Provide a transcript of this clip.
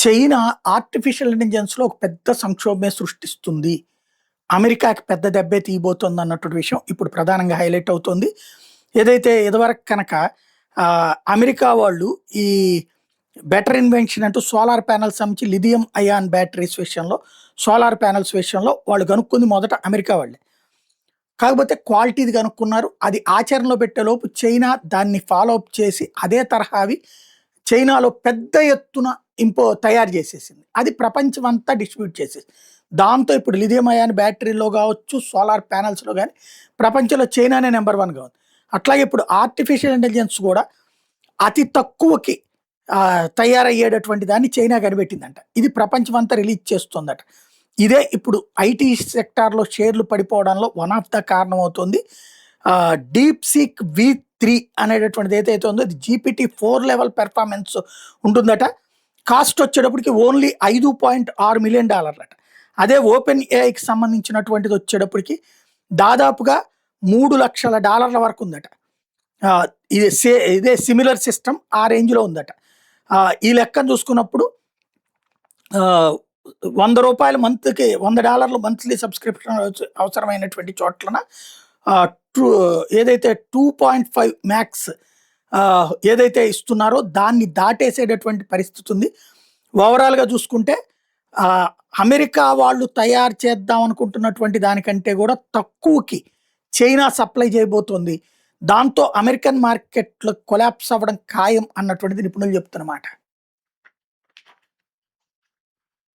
China artificial ఇంటెలిజెన్స్‌లో ఒక పెద్ద సంక్షోభమే సృష్టిస్తుంది. అమెరికాకి పెద్ద దెబ్బే తీయబోతోంది అన్నటువంటి విషయం ఇప్పుడు ప్రధానంగా హైలైట్ అవుతోంది. ఏదైతే ఇదివరకు కనుక అమెరికా వాళ్ళు ఈ బెటర్ ఇన్వెన్షన్ అంటూ సోలార్ ప్యానెల్స్ సంబంధించి లిథియం అయాన్ బ్యాటరీస్ విషయంలో, సోలార్ ప్యానెల్స్ విషయంలో వాళ్ళు కనుక్కుంది మొదట అమెరికా వాళ్ళే. కాకపోతే క్వాలిటీది కనుక్కున్నారు. అది ఆచరణలో పెట్టేలోపు చైనా దాన్ని ఫాలో అప్ చేసి అదే తరహావి చైనాలో పెద్ద ఎత్తున తయారు చేసేసింది. అది ప్రపంచమంతా డిస్ట్రిబ్యూట్ చేసేసింది. దాంతో ఇప్పుడు లిథియం అయాన్ బ్యాటరీలో కావచ్చు, సోలార్ ప్యానెల్స్‌లో గాని ప్రపంచంలో చైనానే నంబర్ 1గా ఉంది. అట్లాగే ఇప్పుడు ఆర్టిఫిషియల్ ఇంటెలిజెన్స్ కూడా అతి తక్కువకి తయారయ్యేటటువంటి దాన్ని చైనా కనిపెట్టిందంట. ఇది ప్రపంచమంతా రిలీజ్ చేస్తుందట. ఇదే ఇప్పుడు ఐటీ సెక్టార్‌లో షేర్లు పడిపోవడంలో వన్ ఆఫ్ ద కారణం అవుతుంది. డీప్ సీక్ V3 అనేటటువంటిది ఏదైతే ఉందో ఇది GPT-4 లెవెల్ పెర్ఫార్మెన్స్ ఉంటుందట. కాస్ట్ వచ్చేటప్పటికి ఓన్లీ $5.6 మిలియన్ అట. అదే ఓపెన్ ఏఐకి సంబంధించినటువంటిది వచ్చేటప్పటికి దాదాపుగా $3,00,000 వరకు ఉందట. ఇదే సిమిలర్ సిస్టమ్ ఆ రేంజ్‌లో ఉందట. ఈ లెక్కను చూసుకున్నప్పుడు $100 మంత్‌కి $100 మంత్లీ సబ్స్క్రిప్షన్ అవసరమైనటువంటి చోట్లన టూ ఏదైతే 2.5 మ్యాక్స్ ఏదైతే ఇస్తున్నారో దాన్ని దాటేసేటటువంటి పరిస్థితి ఉంది. ఓవరాల్‌గా చూసుకుంటే అమెరికా వాళ్ళు తయారు చేద్దాం అనుకుంటున్నటువంటి దానికంటే కూడా తక్కువకి చైనా సప్లై చేయబోతోంది. దాంతో అమెరికన్ మార్కెట్‌లో కొలాప్స్ అవ్వడం ఖాయం అన్నటువంటిది నిపుణులు చెప్తున్నమాట.